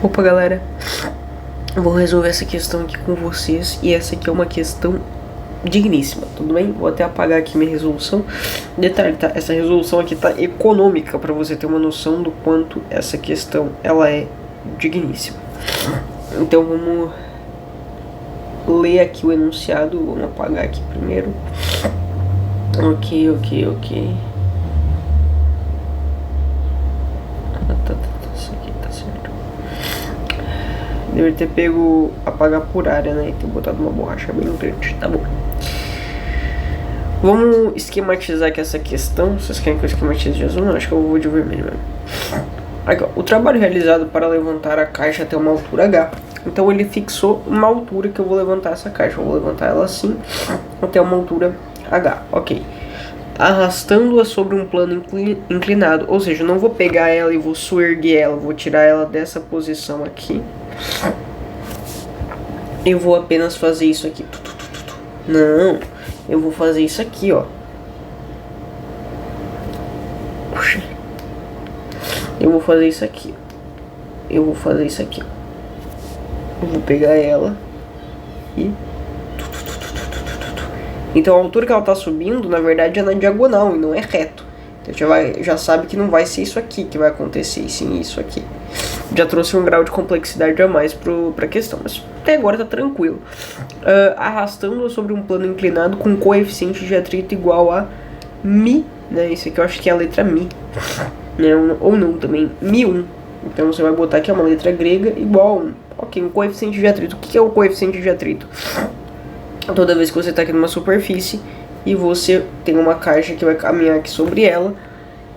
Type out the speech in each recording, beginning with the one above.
Opa, galera, eu vou resolver essa questão aqui com vocês. E essa aqui é uma questão digníssima, tudo bem? Vou até apagar aqui minha resolução. Detalhe, tá? Essa resolução aqui tá econômica, para você ter uma noção do quanto essa questão ela é digníssima. Então vamos ler aqui o enunciado. Vamos apagar aqui primeiro. Ok. Isso aqui tá certo. Deveria ter pego apagar por área, né? E ter botado uma borracha bem grande. Tá bom. Vamos esquematizar aqui essa questão. Vocês querem que eu esquematize de azul? Não, acho que eu vou de vermelho mesmo. Aqui, ó. O trabalho realizado para levantar a caixa até uma altura H. Então ele fixou uma altura que eu vou levantar essa caixa. Eu vou levantar ela assim até uma altura H. Ok. Arrastando-a sobre um plano inclinado. Ou seja, eu não vou pegar ela e vou suerguer ela. Vou tirar ela dessa posição aqui. Eu vou apenas fazer isso aqui. Não. Eu vou fazer isso aqui, ó. Puxa. Eu vou fazer isso aqui. Eu vou fazer isso aqui. Eu vou pegar ela e... Então a altura que ela tá subindo, na verdade, é na diagonal e não é reto. Então já sabe que não vai ser isso aqui que vai acontecer, e sim isso aqui. Já trouxe um grau de complexidade a mais pra questão, mas até agora tá tranquilo. Arrastando sobre um plano inclinado com coeficiente de atrito igual a Mi, né? Isso aqui eu acho que é a letra Mi, né? Ou não também, Mi1. Então você vai botar aqui uma letra grega igual a 1. Ok, um coeficiente de atrito. O que é o coeficiente de atrito? Toda vez que você está aqui numa superfície e você tem uma caixa que vai caminhar aqui sobre ela,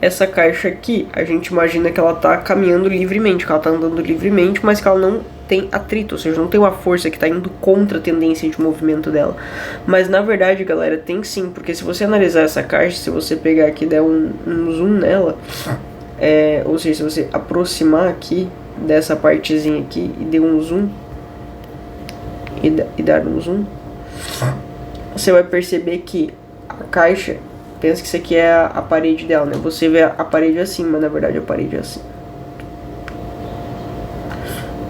essa caixa aqui, a gente imagina que ela está caminhando livremente, que ela está andando livremente, mas que ela não tem atrito, ou seja, não tem uma força que está indo contra a tendência de movimento dela. Mas na verdade, galera, tem sim, porque se você analisar essa caixa, se você pegar aqui e der um zoom nela, ou seja, se você aproximar aqui dessa partezinha aqui e der um zoom, e dar um zoom, você vai perceber que a caixa, pensa que isso aqui é a parede dela, né? Você vê a parede assim, mas na verdade a parede é assim,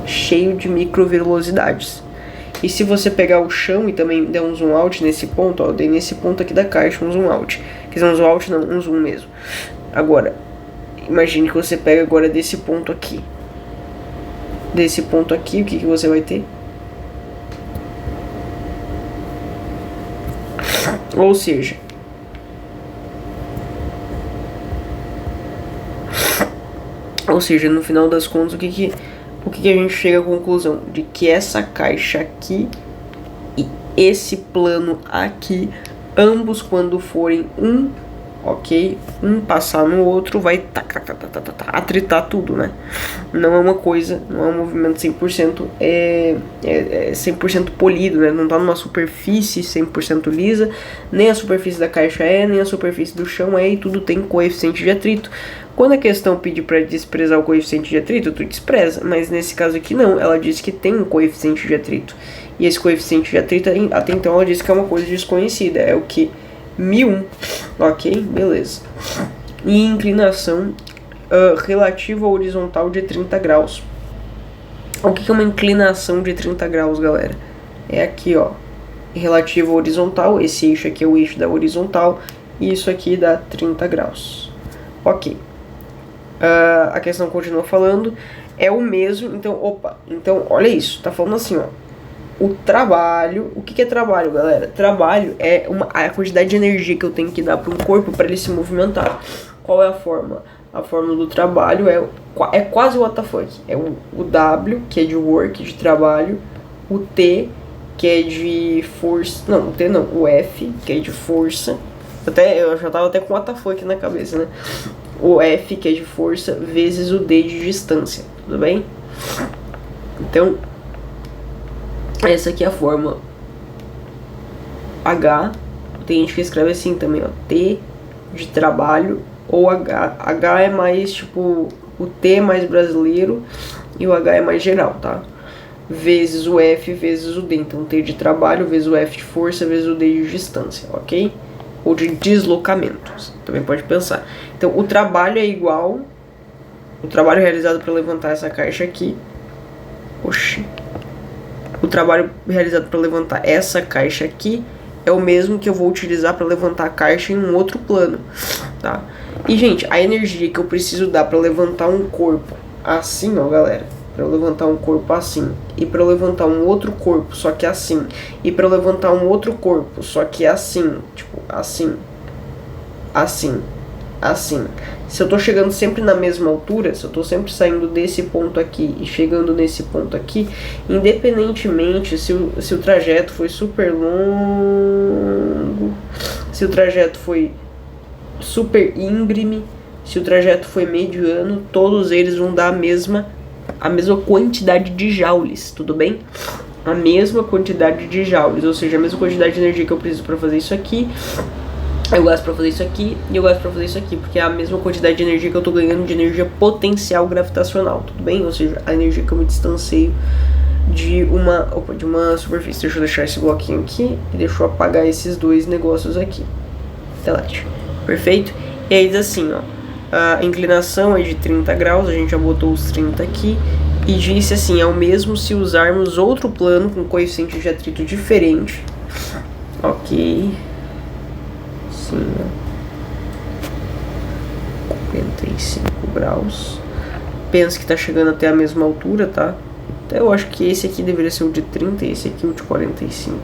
cheio de microvelocidades. E se você pegar o chão e também der um zoom out nesse ponto, ó, eu dei nesse ponto aqui da caixa um zoom out. Quer dizer, um zoom out não, um zoom mesmo. Agora, imagine que você pega agora desse ponto aqui. Desse ponto aqui, o que você vai ter? Ou seja, no final das contas, o que a gente chega à conclusão? De que essa caixa aqui e esse plano aqui, ambos quando forem um passar no outro, vai atritar tudo, né? Não é uma coisa, não é um movimento 100%, é 100% polido, né? Não tá numa superfície 100% lisa, nem a superfície da caixa nem a superfície do chão e tudo tem coeficiente de atrito. Quando a questão pede para desprezar o coeficiente de atrito, tu despreza, mas nesse caso aqui não, ela diz que tem um coeficiente de atrito. E esse coeficiente de atrito, até então ela diz que é uma coisa desconhecida, é o que? Mi1, ok? Beleza. E inclinação relativa ao horizontal de 30 graus. O que é uma inclinação de 30 graus, galera? É aqui, ó, relativa ao horizontal, esse eixo aqui é o eixo da horizontal, e isso aqui dá 30 graus. Ok. A questão continua falando, é o mesmo, então olha isso, tá falando assim, ó. O trabalho, o que é trabalho, galera? Trabalho é a quantidade de energia que eu tenho que dar para um corpo para ele se movimentar. Qual é a fórmula? A fórmula do trabalho é quase o WTF. É o W, que é de work, de trabalho, o T, que é de força, não, o T não, o F, que é de força. Eu já tava até com o WTF aqui na cabeça, né? O F, que é de força, vezes o D de distância, tudo bem? Então, essa aqui é a fórmula. H, tem gente que escreve assim também, ó, T de trabalho ou H. H é mais tipo, o T é mais brasileiro e o H é mais geral, tá? Vezes o F vezes o D. Então T de trabalho vezes o F de força vezes o D de distância, ok? Ou de deslocamento, também pode pensar. Então o trabalho é igual, o trabalho realizado para levantar essa caixa aqui Oxi. O trabalho realizado para levantar essa caixa aqui é o mesmo que eu vou utilizar para levantar a caixa em um outro plano, tá? E, gente, a energia que eu preciso dar para levantar um corpo assim, ó, galera, para eu levantar um corpo assim, e para eu levantar um outro corpo, só que assim, e para eu levantar um outro corpo, só que assim, tipo, assim, assim, assim. Se eu tô chegando sempre na mesma altura, se eu tô sempre saindo desse ponto aqui e chegando nesse ponto aqui, independentemente se o trajeto foi super longo, se o trajeto foi super íngreme, se o trajeto foi mediano, todos eles vão dar a mesma quantidade de joules, tudo bem? A mesma quantidade de joules, ou seja, a mesma quantidade de energia que eu preciso para fazer isso aqui. Eu gasto pra fazer isso aqui e eu gasto pra fazer isso aqui, porque é a mesma quantidade de energia que eu tô ganhando de energia potencial gravitacional, tudo bem? Ou seja, a energia que eu me distancio de uma superfície. Deixa eu deixar esse bloquinho aqui e deixa eu apagar esses dois negócios aqui. Delete. Perfeito? E aí diz assim, ó, a inclinação é de 30 graus, a gente já botou os 30 aqui, e disse assim, é o mesmo se usarmos outro plano com coeficiente de atrito diferente. Ok. 45 graus. Pensa que tá chegando até a mesma altura, tá? Então eu acho que esse aqui deveria ser o de 30 e esse aqui o de 45,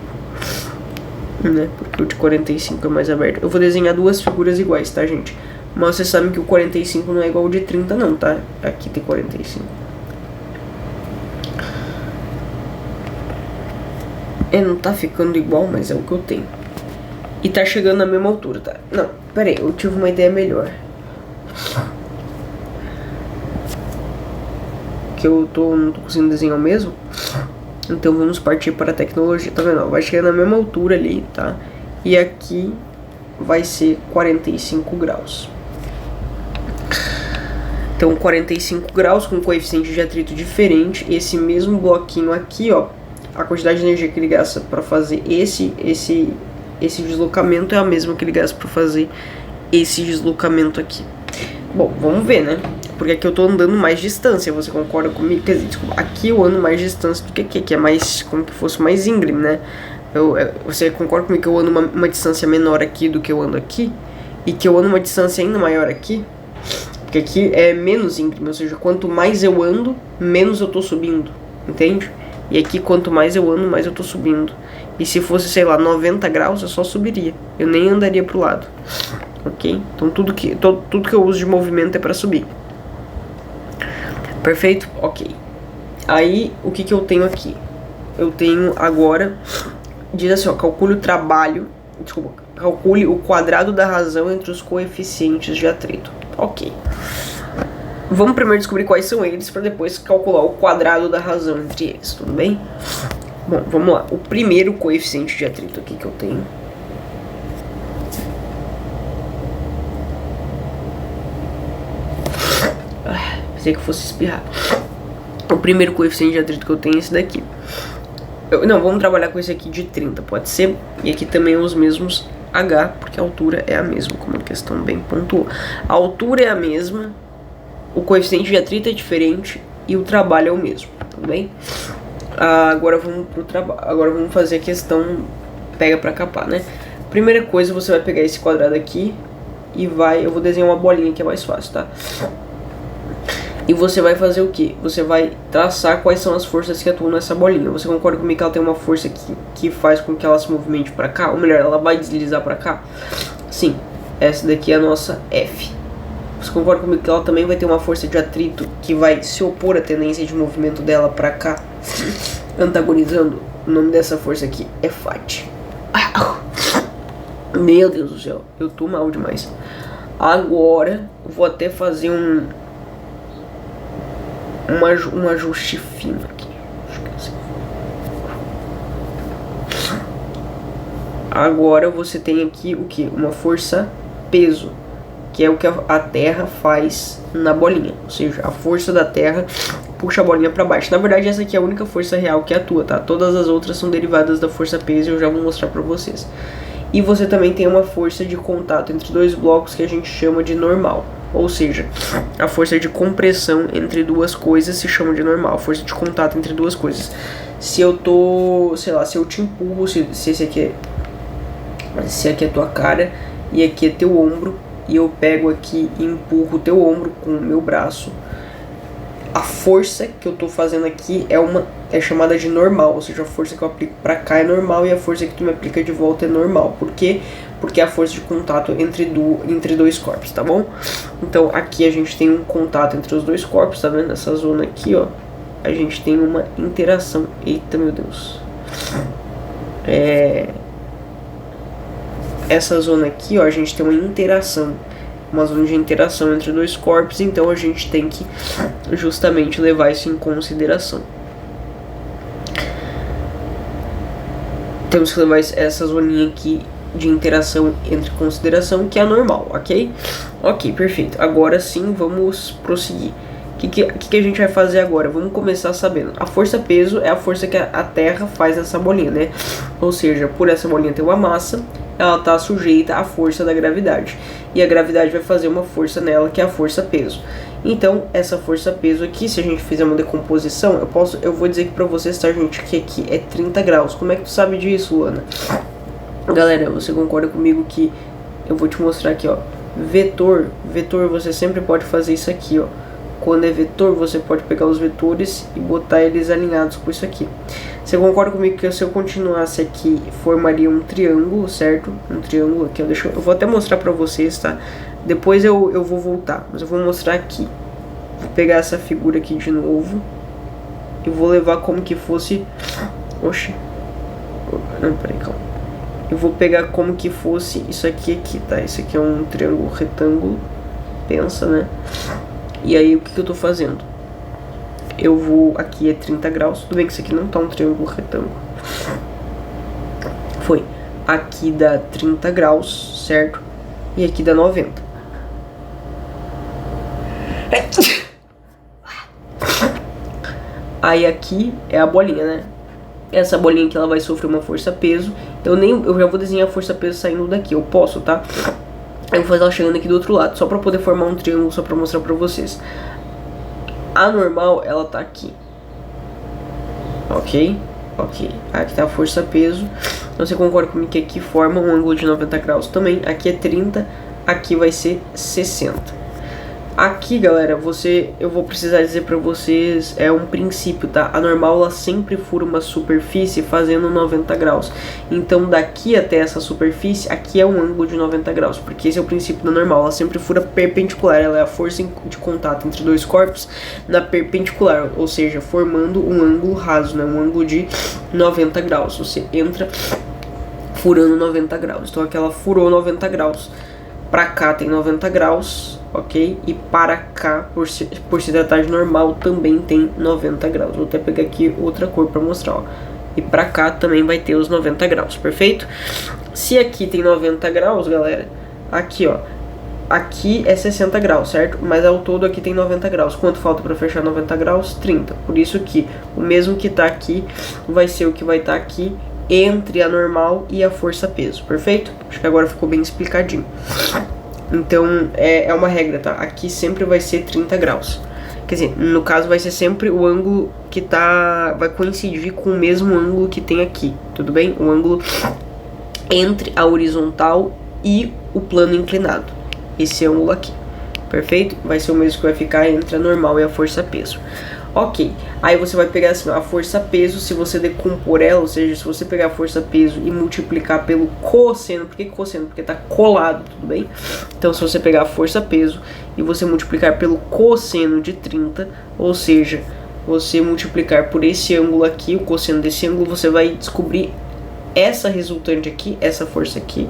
né? Porque o de 45 é mais aberto. Eu vou desenhar duas figuras iguais, tá, gente? Mas vocês sabem que o 45 não é igual ao de 30 não, tá? Aqui tem 45. Não tá ficando igual, mas é o que eu tenho. E tá chegando na mesma altura, tá? Não, pera aí, eu tive uma ideia melhor. Que eu não tô conseguindo desenhar o mesmo. Então vamos partir para a tecnologia, tá vendo? Vai chegar na mesma altura ali, tá? E aqui vai ser 45 graus. Então 45 graus com coeficiente de atrito diferente. Esse mesmo bloquinho aqui, ó, a quantidade de energia que ele gasta para fazer esse deslocamento é a mesma que ele gasta para fazer esse deslocamento aqui. Bom, vamos ver, né? Porque aqui eu tô andando mais distância, você concorda comigo? Quer dizer, desculpa, aqui eu ando mais distância do que aqui, que é mais, como que fosse mais íngreme, né? Você concorda comigo que eu ando uma distância menor aqui do que eu ando aqui? E que eu ando uma distância ainda maior aqui? Porque aqui é menos íngreme, ou seja, quanto mais eu ando, menos eu tô subindo, entende? E aqui quanto mais eu ando, mais eu tô subindo. E se fosse, sei lá, 90 graus, eu só subiria. Eu nem andaria pro lado. Ok? Então tudo que eu uso de movimento é pra subir. Perfeito? Ok. Aí, o que eu tenho aqui? Eu tenho agora... Diz assim, ó, calcule o trabalho... Desculpa. Calcule o quadrado da razão entre os coeficientes de atrito. Ok. Vamos primeiro descobrir quais são eles, para depois calcular o quadrado da razão entre eles, tudo bem? Bom, vamos lá. O primeiro coeficiente de atrito aqui que eu tenho... Pensei que fosse espirrar. O primeiro coeficiente de atrito que eu tenho é esse daqui. Não, vamos trabalhar com esse aqui de 30, pode ser? E aqui também os mesmos H, porque a altura é a mesma, como a questão bem pontuou. A altura é a mesma, o coeficiente de atrito é diferente e o trabalho é o mesmo, tudo bem? Agora vamos pro trabalho. Agora vamos fazer a questão pega pra capar, né? Primeira coisa, você vai pegar esse quadrado aqui e eu vou desenhar uma bolinha que é mais fácil, tá? E você vai fazer o que? Você vai traçar quais são as forças que atuam nessa bolinha. Você concorda comigo que ela tem uma força que faz com que ela se movimente para cá? Ou melhor, ela vai deslizar para cá? Sim, essa daqui é a nossa F. Você concorda comigo que ela também vai ter uma força de atrito que vai se opor à tendência de movimento dela para cá? Antagonizando. O nome dessa força aqui é Φ. Meu Deus do céu, eu tô mal demais. Agora, eu vou até fazer um ajuste fino aqui. Agora você tem aqui o que? Uma força peso, que é o que a Terra faz na bolinha. Ou seja, a força da Terra puxa a bolinha para baixo. Na verdade, essa aqui é a única força real que atua, tá? Todas as outras são derivadas da força peso e eu já vou mostrar para vocês. E você também tem uma força de contato entre dois blocos que a gente chama de normal. Ou seja, a força de compressão entre duas coisas se chama de normal. A força de contato entre duas coisas. Se eu tô, sei lá, se eu te empurro, se esse aqui é, se aqui é tua cara e aqui é teu ombro, e eu pego aqui e empurro o teu ombro com o meu braço, a força que eu tô fazendo aqui é chamada de normal, ou seja, a força que eu aplico pra cá é normal e a força que tu me aplica de volta é normal. Por quê? Porque é a força de contato entre dois corpos, tá bom? Então aqui a gente tem um contato entre os dois corpos, tá vendo? Nessa zona aqui, ó, a gente tem uma interação. Eita, meu Deus. Essa zona aqui, ó, a gente tem uma interação. Uma zona de interação entre dois corpos, então a gente tem que justamente levar isso em consideração. Temos que levar essa zoninha aqui de interação entre consideração, que é normal, ok? Ok, perfeito. Agora sim, vamos prosseguir. O que a gente vai fazer agora? Vamos começar sabendo. A força-peso é a força que a Terra faz nessa bolinha, né? Ou seja, por essa bolinha ter uma massa, ela está sujeita à força da gravidade. E a gravidade vai fazer uma força nela, que é a força-peso. Então, essa força-peso aqui, se a gente fizer uma decomposição, eu vou dizer aqui pra vocês, tá, gente, que aqui é 30 graus. Como é que tu sabe disso, Luana? Galera, você concorda comigo que eu vou te mostrar aqui, ó. Vetor, você sempre pode fazer isso aqui, ó. Quando é vetor, você pode pegar os vetores e botar eles alinhados com isso aqui. Você concorda comigo que se eu continuasse aqui, formaria um triângulo, certo? Um triângulo aqui, ó. Eu vou até mostrar pra vocês, tá? Depois eu vou voltar, mas eu vou mostrar aqui. Vou pegar essa figura aqui de novo e vou levar como que fosse... Oxi. Não, peraí, calma. Eu vou pegar como que fosse isso aqui, tá? Isso aqui é um triângulo retângulo. Pensa, né? E aí, o que eu tô fazendo? Eu vou... Aqui é 30 graus. Tudo bem que isso aqui não tá um triângulo retângulo. Foi. Aqui dá 30 graus, certo? E aqui dá 90. Aí aqui é a bolinha, né? Essa bolinha aqui ela vai sofrer uma força-peso. Eu já vou desenhar a força-peso saindo daqui. Eu posso, tá? Eu vou fazer ela chegando aqui do outro lado, só pra poder formar um triângulo, só pra mostrar pra vocês. A normal, ela tá aqui. Ok? Ok. Aqui tá a força-peso. Então você concorda comigo que aqui forma um ângulo de 90 graus também. Aqui é 30, aqui vai ser 60. Aqui, galera, eu vou precisar dizer pra vocês, é um princípio, tá? A normal, ela sempre fura uma superfície fazendo 90 graus. Então, daqui até essa superfície, aqui é um ângulo de 90 graus, porque esse é o princípio da normal. Ela sempre fura perpendicular, ela é a força de contato entre dois corpos na perpendicular, ou seja, formando um ângulo raso, né? Um ângulo de 90 graus. Você entra furando 90 graus. Então, aqui ela furou 90 graus. Pra cá tem 90 graus, ok? E para cá, por se tratar de normal, também tem 90 graus. Vou até pegar aqui outra cor pra mostrar, ó. E pra cá também vai ter os 90 graus, perfeito? Se aqui tem 90 graus, galera, aqui, ó. Aqui é 60 graus, certo? Mas ao todo aqui tem 90 graus. Quanto falta pra fechar 90 graus? 30. Por isso que o mesmo que tá aqui vai ser o que vai estar aqui entre a normal e a força-peso, perfeito? Acho que agora ficou bem explicadinho. Então, é uma regra, tá? Aqui sempre vai ser 30 graus. Quer dizer, no caso vai ser sempre o ângulo que vai coincidir com o mesmo ângulo que tem aqui, tudo bem? O ângulo entre a horizontal e o plano inclinado. Esse ângulo aqui, perfeito? Vai ser o mesmo que vai ficar entre a normal e a força-peso. Ok, aí você vai pegar assim, ó, a força-peso, se você decompor ela, ou seja, se você pegar a força-peso e multiplicar pelo cosseno, por que cosseno? Porque tá colado, tudo bem? Então se você pegar a força-peso e você multiplicar pelo cosseno de 30, ou seja, você multiplicar por esse ângulo aqui, o cosseno desse ângulo, você vai descobrir essa resultante aqui, essa força aqui,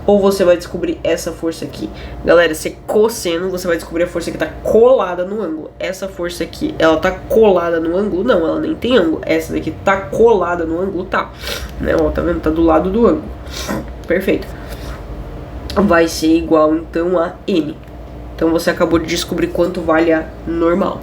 ou você vai descobrir essa força aqui. Galera, se é cosseno, você vai descobrir a força que tá colada no ângulo. Essa força aqui, ela tá colada no ângulo? Não, ela nem tem ângulo. Essa daqui tá colada no ângulo? Tá. Né? Ó, tá vendo? Tá do lado do ângulo. Perfeito. Vai ser igual, então, a N. Então, você acabou de descobrir quanto vale a normal.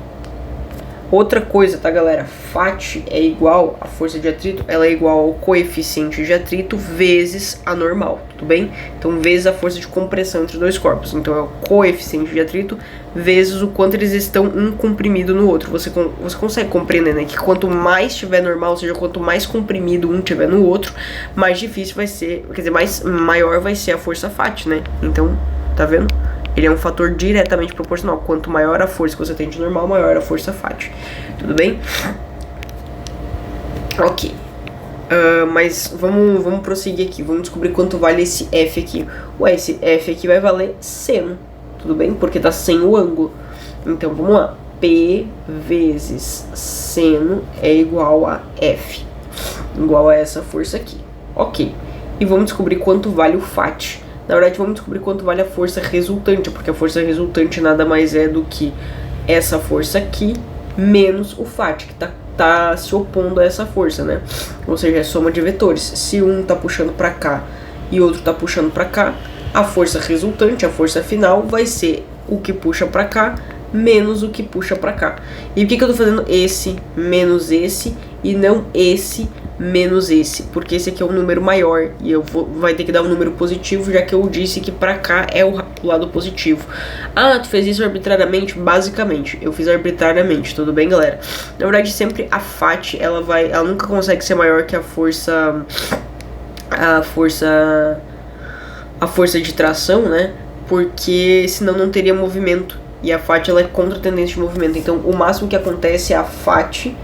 Outra coisa, tá, galera? FAT é igual, a força de atrito, ela é igual ao coeficiente de atrito vezes a normal, tudo bem? Então, vezes a força de compressão entre dois corpos. Então, é o coeficiente de atrito vezes o quanto eles estão um comprimido no outro. Você consegue compreender, né? Que quanto mais tiver normal, ou seja, quanto mais comprimido um tiver no outro, mais difícil vai ser, quer dizer, maior vai ser a força FAT, né? Então, tá vendo? Ele é um fator diretamente proporcional. Quanto maior a força que você tem de normal, maior a força FAT. Tudo bem? Ok. Mas vamos prosseguir aqui. Vamos descobrir quanto vale esse F aqui. Ué, esse F aqui vai valer seno. Tudo bem? Porque tá sem o ângulo. Então, vamos lá. P vezes seno é igual a F. Igual a essa força aqui. Ok. E vamos descobrir quanto vale o FAT. Na verdade, vamos descobrir quanto vale a força resultante, porque a força resultante nada mais é do que essa força aqui, menos o FAT, que tá se opondo a essa força, né? Ou seja, é soma de vetores. Se um tá puxando para cá e outro tá puxando para cá, a força resultante, a força final, vai ser o que puxa para cá, menos o que puxa para cá. E por que eu tô fazendo esse menos esse e não esse menos esse? Porque esse aqui é um número maior e vai ter que dar um número positivo, já que eu disse que pra cá é o lado positivo. Ah, tu fez isso arbitrariamente? Basicamente, eu fiz arbitrariamente, tudo bem, galera? Na verdade, sempre a FAT, ela nunca consegue ser maior que a força de tração, né? Porque senão não teria movimento. E a FAT, ela é contra a tendência de movimento. Então, o máximo que acontece é a FAT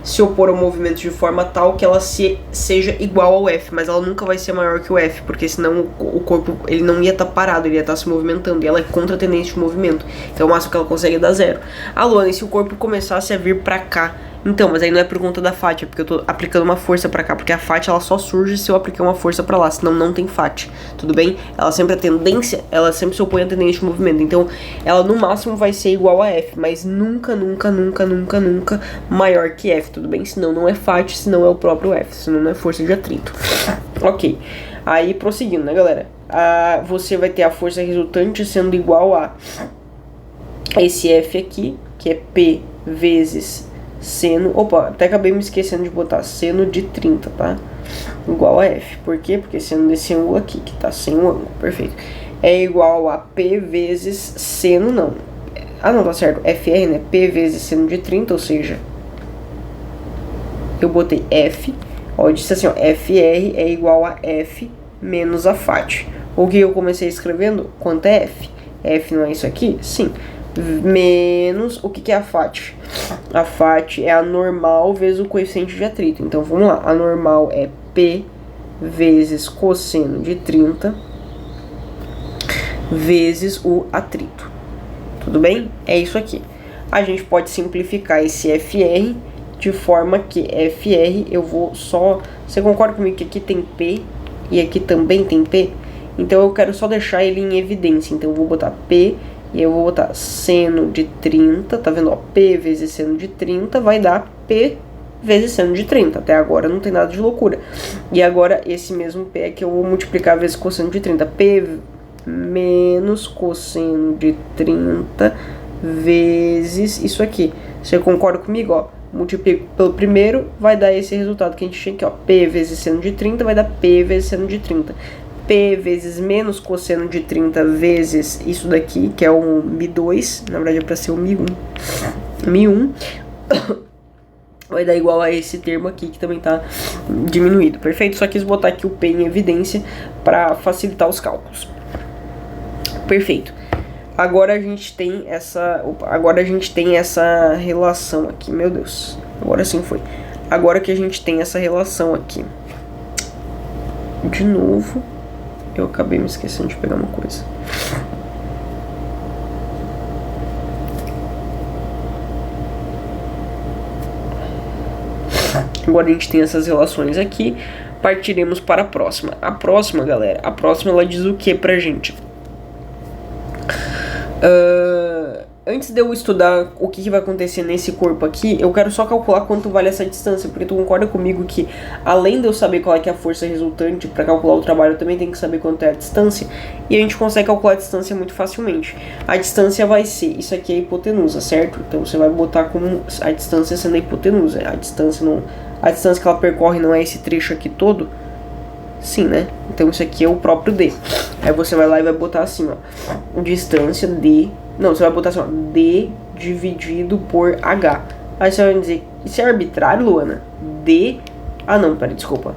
se opor ao movimento de forma tal que ela seja igual ao F, mas ela nunca vai ser maior que o F, porque senão o corpo ele não ia estar parado, ele ia estar se movimentando, e ela é contra a tendência de movimento. Então o máximo que ela consegue é dar zero. Ah, Luana, e se o corpo começasse a vir pra cá? Então, mas aí não é por conta da FAT, é porque eu tô aplicando uma força pra cá, porque a FAT ela só surge se eu aplicar uma força pra lá, senão não tem FAT, tudo bem? Ela sempre se opõe à tendência de movimento, então ela no máximo vai ser igual a F, mas nunca maior que F, tudo bem? Senão não é FAT, senão é o próprio F, senão não é força de atrito. Ok, aí prosseguindo, né, galera? Você vai ter a força resultante sendo igual a esse F aqui, que é P vezes seno, opa, até acabei me esquecendo de botar seno de 30, tá? Igual a F, por quê? Porque seno desse ângulo aqui, que tá sem o ângulo, perfeito. É igual a P vezes seno, não. Ah, não, tá certo, FR, né? P vezes seno de 30, ou seja, eu botei F, ó, eu disse assim, ó, FR é igual a F menos a FAT. O que eu comecei escrevendo, quanto é F? F não é isso aqui? Sim. Menos, o que é a FAT? A FAT é a normal vezes o coeficiente de atrito. Então, vamos lá. A normal é P vezes cosseno de 30 vezes o atrito. Tudo bem? É isso aqui. A gente pode simplificar esse FR de forma que FR eu vou só... Você concorda comigo que aqui tem P e aqui também tem P? Então, eu quero só deixar ele em evidência. Então, eu vou botar P... E eu vou botar seno de 30, tá vendo? Ó, P vezes seno de 30 vai dar P vezes seno de 30. Até agora não tem nada de loucura. E agora esse mesmo P é que eu vou multiplicar vezes cosseno de 30. P menos cosseno de 30 vezes isso aqui. Você concorda comigo? Ó, multiplico pelo primeiro, vai dar esse resultado que a gente tinha aqui. Ó, P vezes seno de 30 vai dar P vezes seno de 30. P vezes menos cosseno de 30 vezes isso daqui, que é o Mi2, na verdade é para ser o Mi1. Mi1 vai dar igual a esse termo aqui, que também tá diminuído, perfeito? Só quis botar aqui o P em evidência para facilitar os cálculos. Perfeito. Agora a gente tem essa relação aqui, meu Deus. Agora sim foi. Agora que a gente tem essa relação aqui. De novo... Eu acabei me esquecendo de pegar uma coisa. Agora a gente tem essas relações aqui. Partiremos para a próxima. A próxima, galera, ela diz o que pra gente? antes de eu estudar o que vai acontecer nesse corpo aqui, eu quero só calcular quanto vale essa distância, porque tu concorda comigo que, além de eu saber qual é que é a força resultante para calcular o trabalho, eu também tenho que saber quanto é a distância, e a gente consegue calcular a distância muito facilmente. A distância vai ser, isso aqui é a hipotenusa, certo? Então você vai botar como a distância sendo a hipotenusa, a distância que ela percorre não é esse trecho aqui todo? Sim, né? Então isso aqui é o próprio D. Aí você vai lá e vai botar assim, ó, distância D. Não, você vai botar assim, ó, D dividido por H. Aí você vai dizer, isso é arbitrário, Luana? D... Ah, não, pera, desculpa.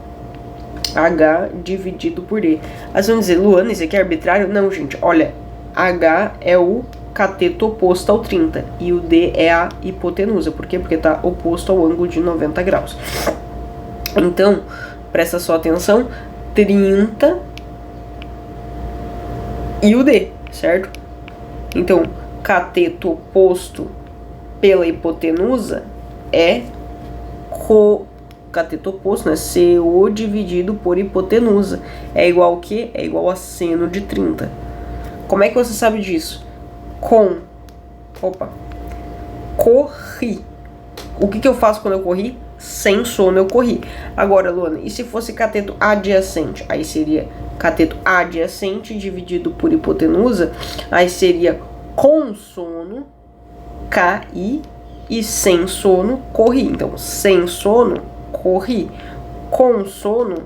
H dividido por D. Aí você vai dizer, Luana, isso aqui é arbitrário? Não, gente, olha, H é o cateto oposto ao 30 e o D é a hipotenusa. Por quê? Porque tá oposto ao ângulo de 90 graus. Então, presta só atenção, 30 e o D, certo? Então, cateto oposto pela hipotenusa é cateto oposto, né? CO dividido por hipotenusa. É igual ao quê? É igual a seno de 30. Como é que você sabe disso? Corri. O que eu faço quando eu corri? Sem sono eu corri. Agora, Luana, e se fosse cateto adjacente? Aí seria cateto adjacente dividido por hipotenusa. Aí seria com sono, caí, e sem sono, corri. Então, sem sono, corri. Com sono,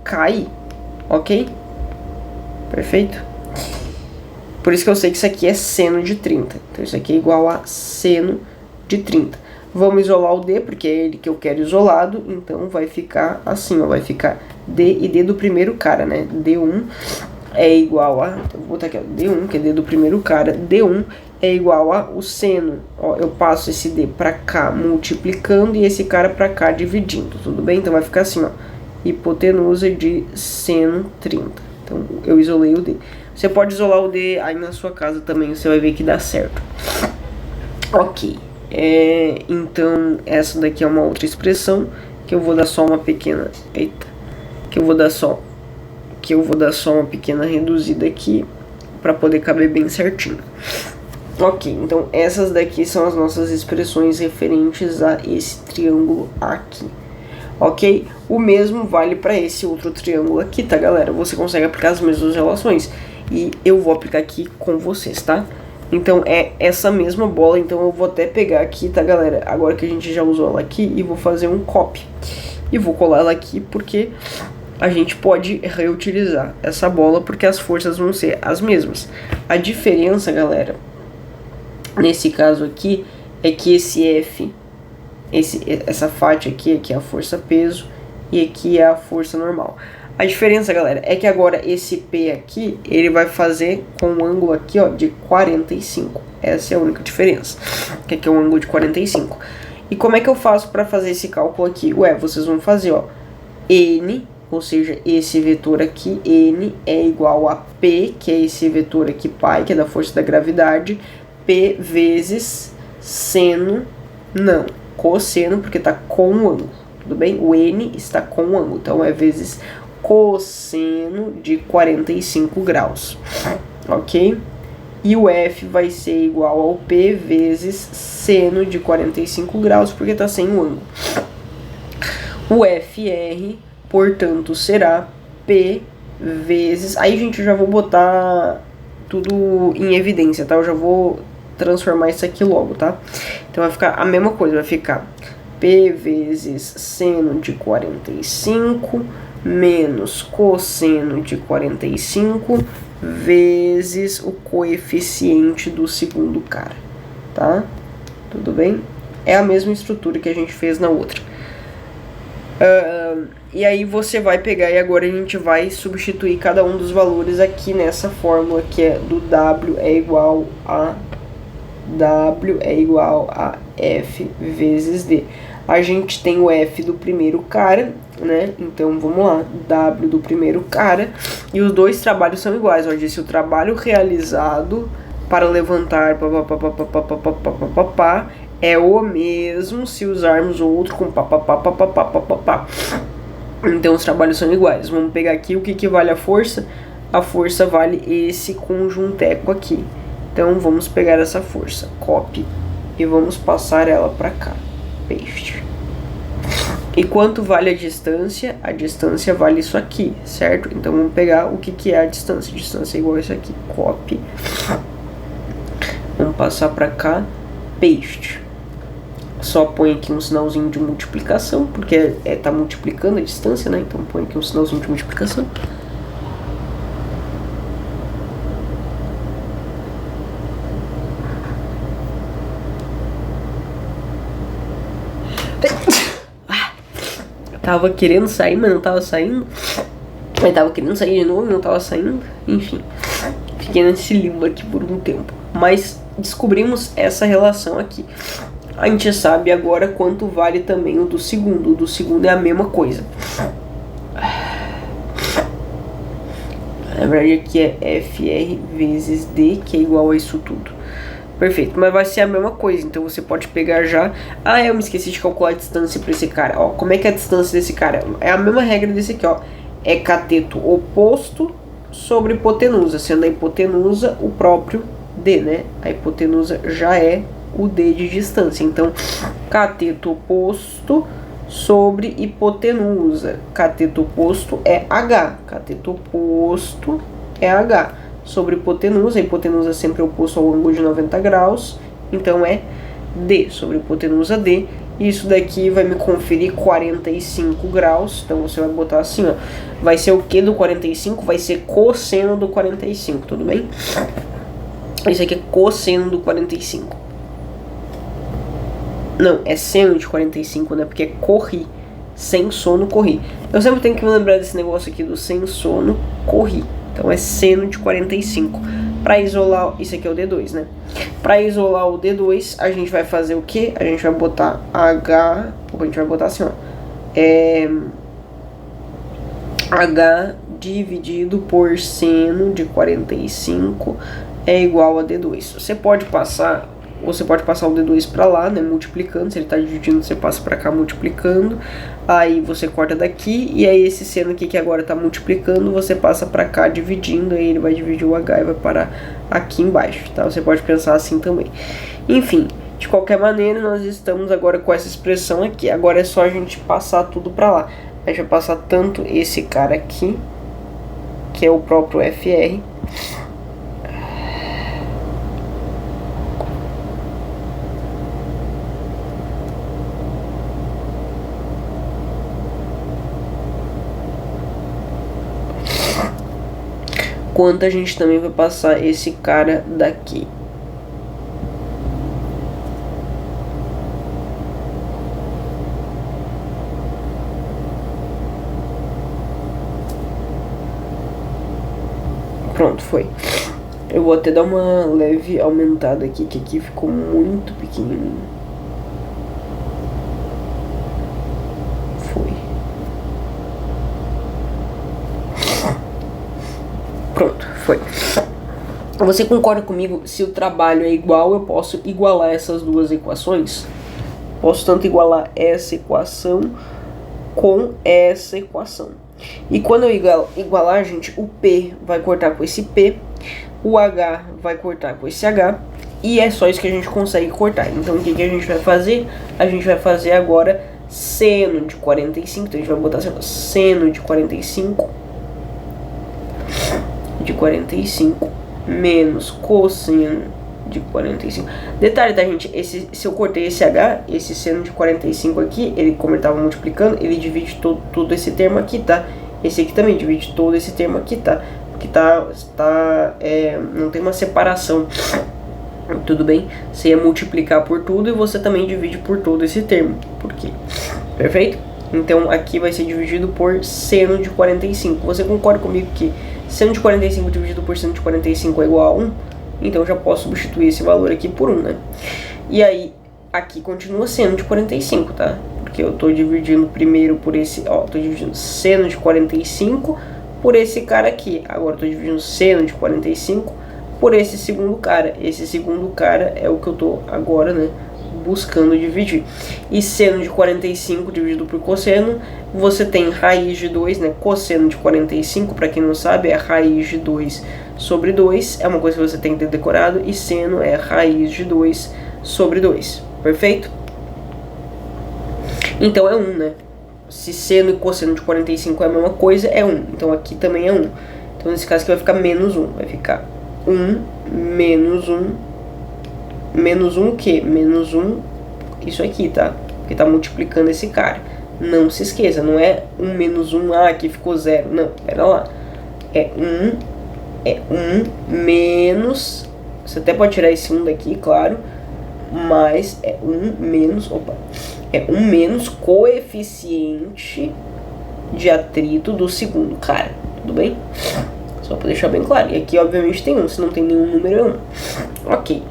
caí. Ok? Perfeito? Por isso que eu sei que isso aqui é seno de 30. Então, isso aqui é igual a seno de 30. Vamos isolar o D, porque é ele que eu quero isolado. Então, vai ficar assim, ó. Vai ficar D e D do primeiro cara, né? D1 é igual a... Eu vou botar aqui, ó. D1, que é D do primeiro cara. D1 é igual a o seno. Ó, eu passo esse D pra cá multiplicando e esse cara pra cá dividindo. Tudo bem? Então, vai ficar assim, ó. Hipotenusa de seno 30. Então, eu isolei o D. Você pode isolar o D aí na sua casa também. Você vai ver que dá certo. Ok. Então, essa daqui é uma outra expressão que eu vou dar só uma pequena... Eita. Que eu vou dar só uma pequena reduzida aqui para poder caber bem certinho. Ok, então essas daqui são as nossas expressões referentes a esse triângulo aqui. Ok? O mesmo vale para esse outro triângulo aqui, tá, galera? Você consegue aplicar as mesmas relações e eu vou aplicar aqui com vocês, tá? Então é essa mesma bola, então eu vou até pegar aqui, tá, galera? Agora que a gente já usou ela aqui, e vou fazer um copy. E vou colar ela aqui porque a gente pode reutilizar essa bola porque as forças vão ser as mesmas. A diferença, galera, nesse caso aqui, é que esse F, essa faixa aqui é a força peso e aqui é a força normal. A diferença, galera, é que agora esse P aqui, ele vai fazer com um ângulo aqui, ó, de 45. Essa é a única diferença, que aqui é um ângulo de 45. E como é que eu faço para fazer esse cálculo aqui? Ué, vocês vão fazer, ó, N, ou seja, esse vetor aqui, N é igual a P, que é esse vetor aqui, pi, que é da força da gravidade, P vezes seno, não, cosseno, porque tá com o ângulo, tudo bem? O N está com o ângulo, então é vezes cosseno de 45 graus, ok? E o F vai ser igual ao P vezes seno de 45 graus, porque tá sem o ângulo. O FR, portanto, será P vezes... Aí, gente, eu já vou botar tudo em evidência, tá? Eu já vou transformar isso aqui logo, tá? Então vai ficar a mesma coisa, vai ficar P vezes seno de 45 menos cosseno de 45 vezes o coeficiente do segundo cara, tá? Tudo bem? É a mesma estrutura que a gente fez na outra. E aí você vai pegar e agora a gente vai substituir cada um dos valores aqui nessa fórmula que é do W é igual a F vezes D. A gente tem o F do primeiro cara, né? Então vamos lá, W do primeiro cara. E os dois trabalhos são iguais. Ó, disse o trabalho realizado para levantar é o mesmo se usarmos o outro com Então os trabalhos são iguais. Vamos pegar aqui o que vale a força. A força vale esse conjunteco aqui. Então vamos pegar essa força, copy, e vamos passar ela para cá, paste. E quanto vale a distância? A distância vale isso aqui, certo? Então vamos pegar o que é a distância. A distância é igual a isso aqui, copy. Vamos passar para cá, paste. Só põe aqui um sinalzinho de multiplicação, porque tá multiplicando a distância, né? Então põe aqui um sinalzinho de multiplicação. Tava querendo sair, mas não tava saindo. Aí tava querendo sair de novo, não tava saindo. Enfim, fiquei nesse limbo aqui por um tempo. Mas descobrimos essa relação aqui. A gente sabe agora quanto vale também o do segundo. O do segundo é a mesma coisa. Na verdade aqui é FR vezes D, que é igual a isso tudo. Perfeito, mas vai ser a mesma coisa, então você pode pegar já... Ah, eu me esqueci de calcular a distância para esse cara, ó. Como é que é a distância desse cara? É a mesma regra desse aqui, ó. É cateto oposto sobre hipotenusa, sendo a hipotenusa o próprio D, né? A hipotenusa já é o D de distância, então cateto oposto sobre hipotenusa. Cateto oposto é H, cateto oposto é H. Sobre hipotenusa, a hipotenusa é sempre oposto ao ângulo de 90 graus, então é D sobre hipotenusa D, e isso daqui vai me conferir 45 graus, então você vai botar assim, ó, vai ser o que do 45? Vai ser cosseno do 45, tudo bem? Isso aqui é cosseno do 45. Não, é seno de 45, né, porque é corri, sem sono, corri. Eu sempre tenho que me lembrar desse negócio aqui do sem sono, corri. Então é seno de 45. Para isolar, isso aqui é o D2, né? Para isolar o D2, a gente vai fazer o que? A gente vai botar H, a gente vai botar assim, ó. H dividido por seno de 45 é igual a D2. Você pode passar o D2 para lá, né, multiplicando. Se ele está dividindo, você passa para cá multiplicando. Aí você corta daqui, e aí esse seno aqui que agora está multiplicando, você passa para cá dividindo, aí ele vai dividir o H e vai parar aqui embaixo, tá? Você pode pensar assim também. Enfim, de qualquer maneira, nós estamos agora com essa expressão aqui. Agora é só a gente passar tudo para lá. A gente vai passar tanto esse cara aqui, que é o próprio FR, quanto a gente também vai passar esse cara daqui. Pronto, foi. Eu vou até dar uma leve aumentada aqui, que aqui ficou muito pequenininho. Foi. Pronto, foi. Você concorda comigo? Se o trabalho é igual, eu posso igualar essas duas equações? Posso tanto igualar essa equação com essa equação. E quando eu igualar, gente, o P vai cortar com esse P, o H vai cortar com esse H, e é só isso que a gente consegue cortar. Então o que a gente vai fazer? A gente vai fazer agora seno de 45, então a gente vai botar assim, seno de 45 menos cosseno de 45. Detalhe, tá, gente? Se eu cortei esse H, esse seno de 45 aqui, ele, como ele tava multiplicando, ele divide todo esse termo aqui, tá? Esse aqui também divide todo esse termo aqui, tá? Porque não tem uma separação. Tudo bem? Você ia multiplicar por tudo e você também divide por todo esse termo. Por quê? Perfeito? Então aqui vai ser dividido por seno de 45. Você concorda comigo que seno de 45 dividido por seno de 45 é igual a 1? Então eu já posso substituir esse valor aqui por 1, né? E aí, aqui continua seno de 45, tá? Porque eu tô dividindo primeiro por esse... Ó, tô dividindo seno de 45 por esse cara aqui. Agora eu tô dividindo seno de 45 por esse segundo cara. Esse segundo cara é o que eu tô agora, né, buscando dividir. E seno de 45 dividido por cosseno, você tem raiz de 2, né? Cosseno de 45, para quem não sabe, é raiz de 2 sobre 2 é uma coisa que você tem que ter decorado, e seno é raiz de 2 sobre 2, perfeito? Então é 1, né? Se seno e cosseno de 45 é a mesma coisa, é 1. Então aqui também é 1. Então nesse caso aqui vai ficar menos 1. Vai ficar 1 menos 1. Menos 1 o quê? Menos 1 isso aqui, tá? Porque tá multiplicando esse cara. Não se esqueça, não é 1 menos 1, aqui ficou 0. Não, pera lá. É 1 menos... Você até pode tirar esse 1 daqui, claro. Mas é 1 menos... Opa! É 1 menos coeficiente de atrito do segundo cara. Tudo bem? Só pra deixar bem claro. E aqui, obviamente, tem 1. Se não tem nenhum número, é 1. Ok.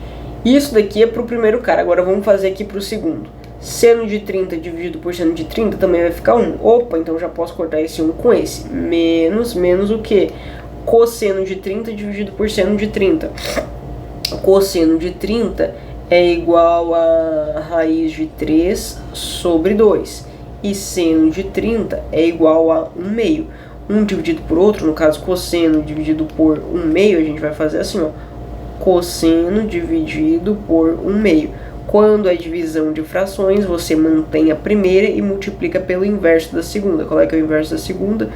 Isso daqui é pro primeiro cara. Agora vamos fazer aqui pro segundo. Seno de 30 dividido por seno de 30 também vai ficar 1. Opa, então já posso cortar esse 1 com esse. Menos o quê? Cosseno de 30 dividido por seno de 30. Cosseno de 30 é igual a raiz de 3 sobre 2. E seno de 30 é igual a 1 meio. 1 dividido por outro, no caso cosseno dividido por 1 meio, a gente vai fazer assim, ó. Cosseno dividido por 1 meio. Quando é divisão de frações, você mantém a primeira e multiplica pelo inverso da segunda. Qual é que é o inverso da segunda?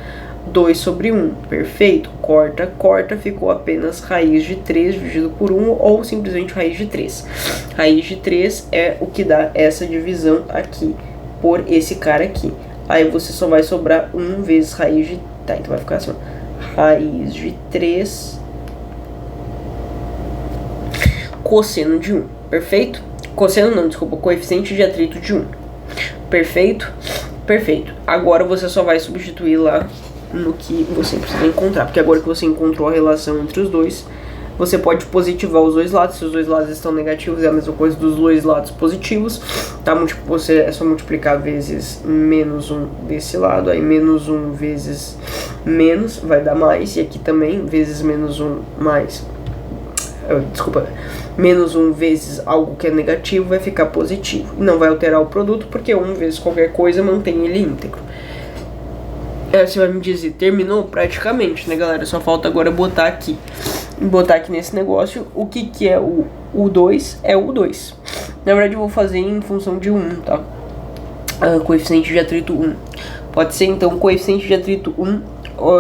2 sobre 1. Perfeito. Corta, corta. Ficou apenas raiz de 3 dividido por 1 ou simplesmente raiz de 3. Raiz de 3 é o que dá essa divisão aqui por esse cara aqui. Aí você só vai sobrar 1 vezes raiz de... Tá, então vai ficar assim, ó. Raiz de 3 cosseno de 1. Perfeito? Cosseno não, desculpa. Coeficiente de atrito de 1. Perfeito? Perfeito. Agora você só vai substituir lá no que você precisa encontrar. Porque agora que você encontrou a relação entre os dois, você pode positivar os dois lados. Se os dois lados estão negativos, é a mesma coisa dos dois lados positivos. Tá? Você é só multiplicar vezes menos 1 desse lado. Aí menos 1 vezes menos vai dar mais. E aqui também, vezes menos 1 mais... Desculpa, menos 1 vezes algo que é negativo vai ficar positivo. E não vai alterar o produto, porque 1 vezes qualquer coisa mantém ele íntegro. Você vai me dizer, terminou? Praticamente, né, galera? Só falta agora botar aqui nesse negócio o que é o 2, é o 2. Na verdade eu vou fazer em função de 1, tá? Coeficiente de atrito 1. Pode ser então coeficiente de atrito 1,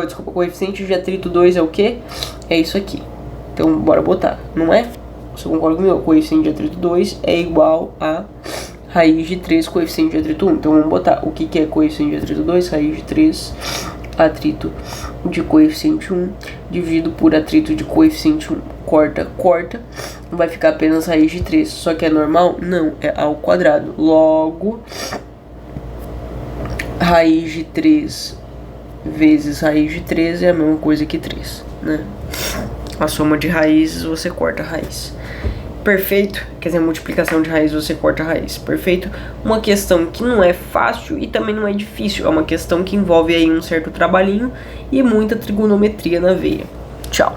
desculpa, coeficiente de atrito 2 é o que? É isso aqui. Então, bora botar, não é? Você concorda comigo? Coeficiente de atrito 2 é igual a raiz de 3 coeficiente de atrito 1. Então, vamos botar o que é coeficiente de atrito 2? Raiz de 3 atrito de coeficiente 1 dividido por atrito de coeficiente 1. Corta, corta. Vai ficar apenas raiz de 3. Só que é normal? Não, é ao quadrado. Logo, raiz de 3 vezes raiz de 3 é a mesma coisa que 3, né? A soma de raízes, você corta a raiz. Perfeito? Quer dizer, a multiplicação de raiz, você corta a raiz. Perfeito? Uma questão que não é fácil e também não é difícil. É uma questão que envolve aí um certo trabalhinho e muita trigonometria na veia. Tchau!